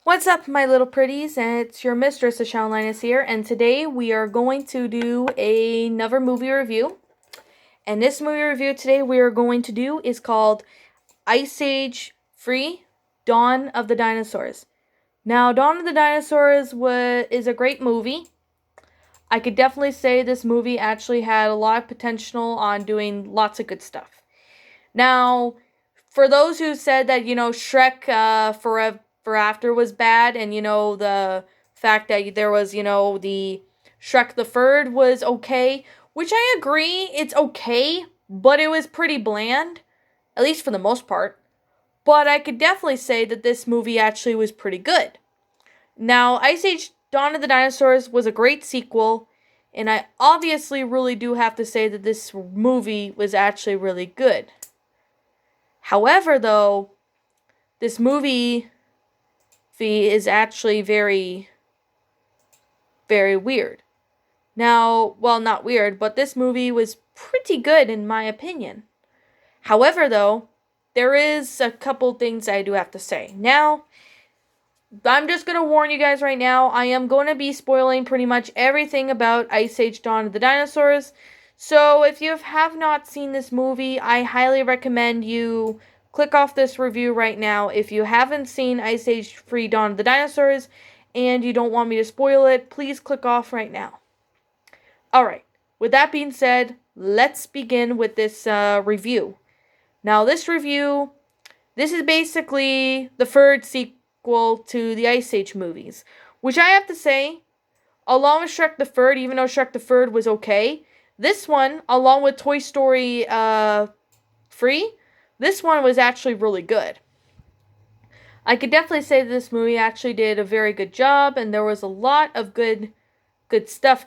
What's up, my little pretties? It's your mistress, Lioness here, and today we are going to do another movie review. And this movie review today we are going to do is called Ice Age Free: Dawn of the Dinosaurs. Now, Dawn of the Dinosaurs is a great movie. I could definitely say this movie actually had a lot of potential on doing lots of good stuff. Now, for those who said that, Shrek Forever After was bad, and, the fact that there was, the Shrek the Third was okay, which I agree, it's okay, but it was pretty bland, at least for the most part. But I could definitely say that this movie actually was pretty good. Now, Ice Age Dawn of the Dinosaurs was a great sequel, and I obviously really do have to say that this movie was actually really good. However, though, this movie is actually very, very weird. Now, well, not weird, but this movie was pretty good in my opinion. However, though, there is a couple things I do have to say. Now, I'm just going to warn you guys right now, I am going to be spoiling pretty much everything about Ice Age Dawn of the Dinosaurs. So, if you have not seen this movie, I highly recommend you click off this review right now. If you haven't seen Ice Age Free: Dawn of the Dinosaurs and you don't want me to spoil it, please click off right now. Alright, with that being said, let's begin with this review. Now, this is basically the third sequel to the Ice Age movies, which I have to say, along with Shrek the Third, even though Shrek the Third was okay, this one, along with Toy Story 3, this one was actually really good. I could definitely say that this movie actually did a very good job, and there was a lot of good stuff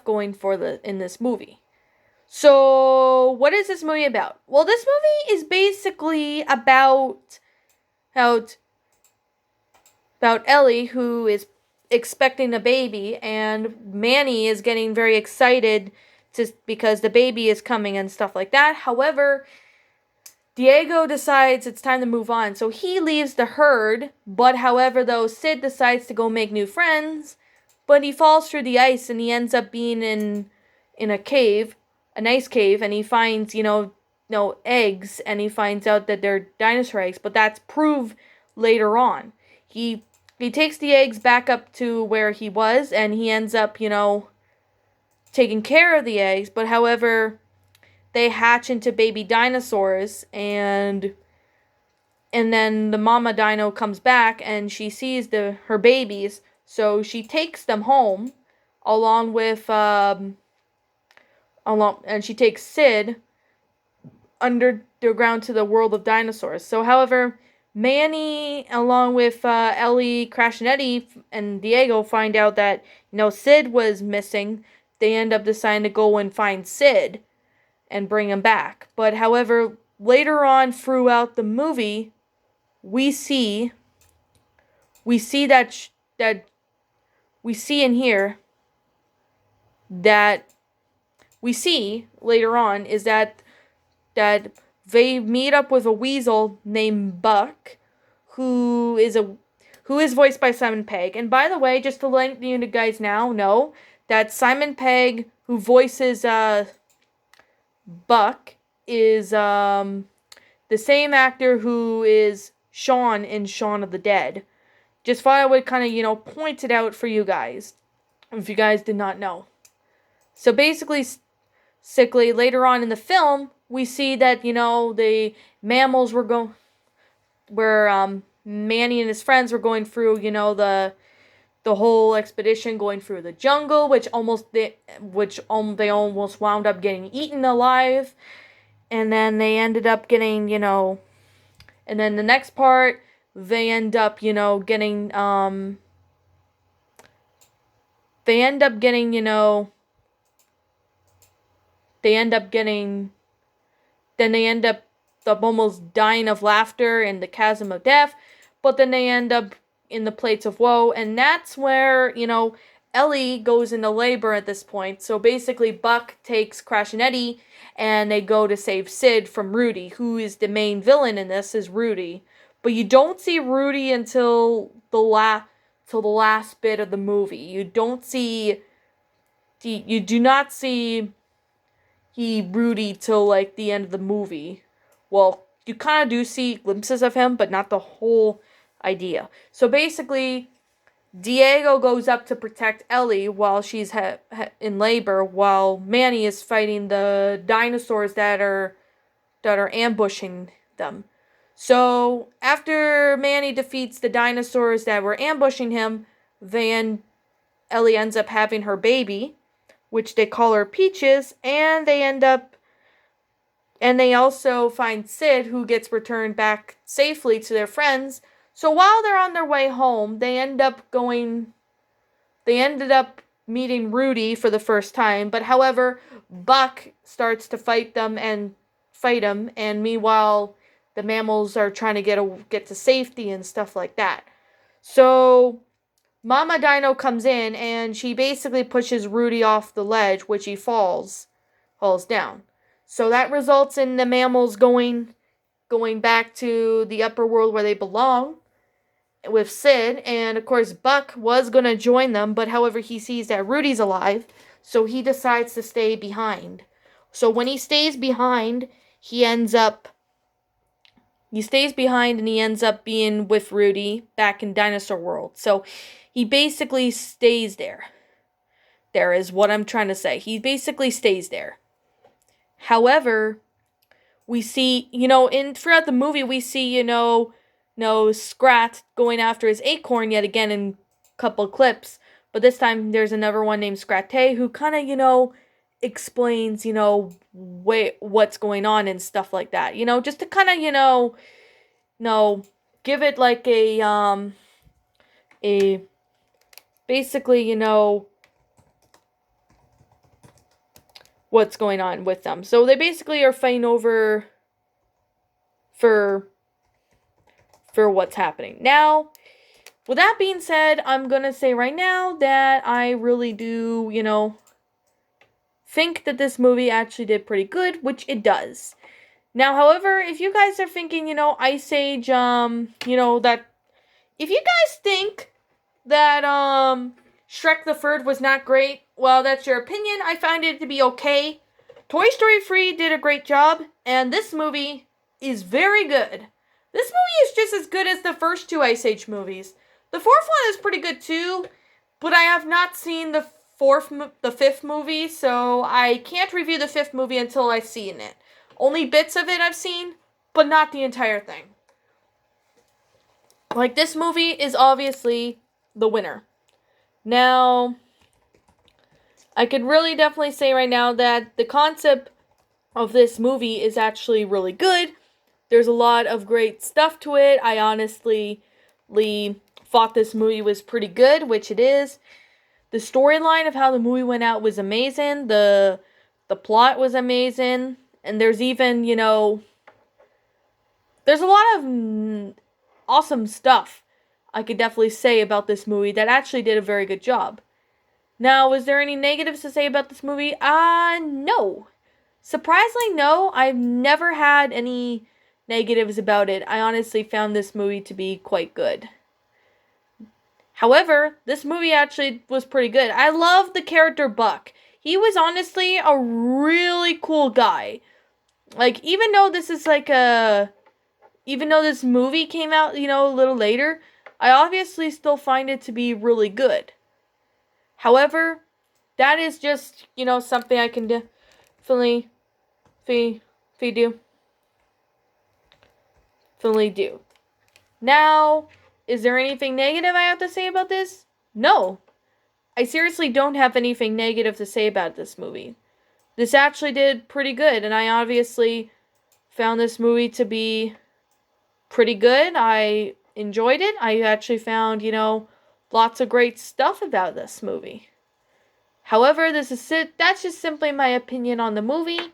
going in this movie. So, what is this movie about? Well, this movie is basically about Ellie, who is expecting a baby, and Manny is getting very excited because the baby is coming and stuff like that. However, Diego decides it's time to move on, so he leaves the herd, but however, though, Sid decides to go make new friends, but he falls through the ice and he ends up being in a cave, an ice cave, and he finds, eggs, and he finds out that they're dinosaur eggs, but that's proved later on. He takes the eggs back up to where he was, and he ends up, taking care of the eggs, but however, they hatch into baby dinosaurs, and then the mama dino comes back, and she sees her babies, so she takes them home, and she takes Sid underground to the world of dinosaurs. So, however, Manny, along with Ellie, Crash, and Eddie, and Diego find out that, Sid was missing. They end up deciding to go and find Sid and bring him back. But, however, later on throughout the movie, we see later on is that they meet up with a weasel named Buck, who is voiced by Simon Pegg. And by the way, just to let you guys now know that Simon Pegg, who voices Buck, is the same actor who is Shaun in Shaun of the Dead. Just thought I would kind of, point it out for you guys, if you guys did not know. So basically, later on in the film, we see that, the mammals Manny and his friends were going through, the whole expedition, going through the jungle, they almost wound up getting eaten alive, and then they ended up getting, and then the next part, they end up, getting, almost dying of laughter in the chasm of death, but then they end up in the plates of woe, and that's where, Ellie goes into labor at this point. So basically, Buck takes Crash and Eddie, and they go to save Sid from Rudy, who is the main villain in this, is Rudy. but you don't see Rudy until the last bit of the movie. You do not see Rudy till like the end of the movie. Well, you kind of do see glimpses of him, but not the whole idea. So basically, Diego goes up to protect Ellie while she's in labor, while Manny is fighting the dinosaurs that are ambushing them. So after Manny defeats the dinosaurs that were ambushing him, then Ellie ends up having her baby, which they call her Peaches, and they also find Sid, who gets returned back safely to their friends. So while they're on their way home, they ended up meeting Rudy for the first time, but however, Buck starts to fight him, and meanwhile, the mammals are trying to get to safety and stuff like that. So Mama Dino comes in, and she basically pushes Rudy off the ledge, which he falls down. So that results in the mammals going back to the upper world where they belong with Sid, and of course Buck was going to join them, but however he sees that Rudy's alive, so he decides to stay behind. So when he stays behind, and he ends up being with Rudy back in Dinosaur World. So he basically stays there. There is what I'm trying to say. He basically stays there. However, we see, throughout the movie, we see, Scrat going after his acorn yet again in a couple of clips. But this time, there's another one named Scratte who kind of, explains, what's going on and stuff like that. Just to kind of, give it like basically, what's going on with them. So they basically are fighting over for what's happening. Now, with that being said, I'm going to say right now that I really do, think that this movie actually did pretty good, which it does. Now, however, if you guys are thinking, Ice Age, that if you guys think that Shrek the Third was not great, well, that's your opinion. I find it to be okay. Toy Story 3 did a great job, and this movie is very good. This movie is just as good as the first two Ice Age movies. The fourth one is pretty good too, but I have not seen the fifth movie, so I can't review the fifth movie until I've seen it. Only bits of it I've seen, but not the entire thing. Like, this movie is obviously the winner. Now, I could really definitely say right now that the concept of this movie is actually really good. There's a lot of great stuff to it. I honestly thought this movie was pretty good, which it is. The storyline of how the movie went out was amazing. The plot was amazing. And there's even, there's a lot of awesome stuff I could definitely say about this movie that actually did a very good job. Now, was there any negatives to say about this movie? No. Surprisingly, no. I've never had any negatives about it. I honestly found this movie to be quite good. However, this movie actually was pretty good. I love the character Buck. He was honestly a really cool guy. Like, even though this movie came out, a little later, I obviously still find it to be really good. However, that is just, something I can definitely do. Now, is there anything negative I have to say about this? No. I seriously don't have anything negative to say about this movie. This actually did pretty good, and I obviously found this movie to be pretty good. I enjoyed it. I actually found, lots of great stuff about this movie. However, that's just simply my opinion on the movie.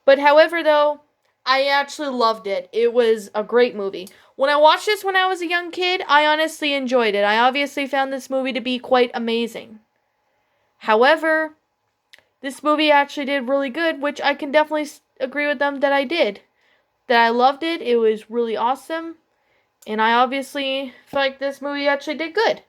But however, though, I actually loved it. It was a great movie. When I watched this when I was a young kid, I honestly enjoyed it. I obviously found this movie to be quite amazing. However, this movie actually did really good, which I can definitely agree with them that I did. That I loved it. It was really awesome. And I obviously feel like this movie actually did good.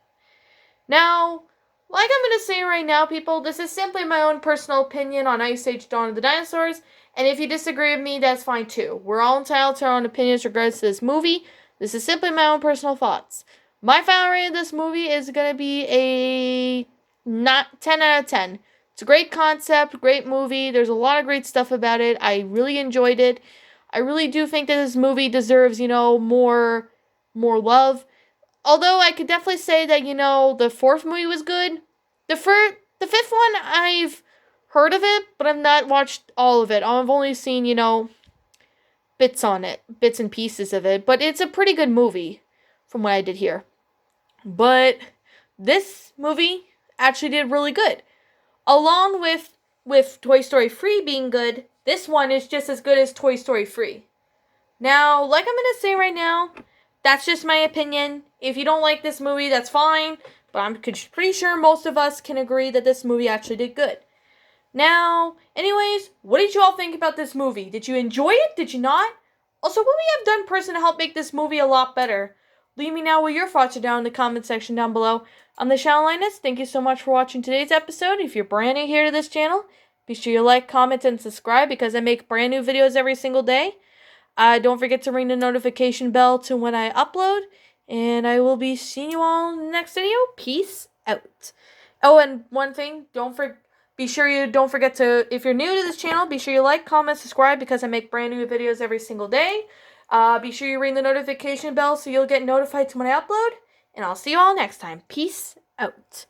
Now, like I'm going to say right now, people, this is simply my own personal opinion on Ice Age Dawn of the Dinosaurs. And if you disagree with me, that's fine too. We're all entitled to our own opinions regards to this movie. This is simply my own personal thoughts. My final rating of this movie is going to be a not 10 out of 10. It's a great concept, great movie. There's a lot of great stuff about it. I really enjoyed it. I really do think that this movie deserves, more love. Although I could definitely say that, the fourth movie was good. The fifth one, I've heard of it, but I've not watched all of it. I've only seen, bits on it, bits and pieces of it. But it's a pretty good movie from what I did hear. But this movie actually did really good. Along with Toy Story 3 being good, this one is just as good as Toy Story 3. Now, like I'm going to say right now, that's just my opinion. If you don't like this movie, that's fine. But I'm pretty sure most of us can agree that this movie actually did good. Now, anyways, what did you all think about this movie? Did you enjoy it? Did you not? Also, what would you have done personally to help make this movie a lot better? Leave me now what your thoughts are down in the comment section down below. I'm the channel Lioness. Thank you so much for watching today's episode. If you're brand new here to this channel, be sure you like, comment, and subscribe because I make brand new videos every single day. Don't forget to ring the notification bell to when I upload. And I will be seeing you all in the next video. Peace out. Oh, and one thing, don't forget to, if you're new to this channel, be sure you like, comment, subscribe because I make brand new videos every single day. Be sure you ring the notification bell so you'll get notified when I upload. And I'll see you all next time. Peace out.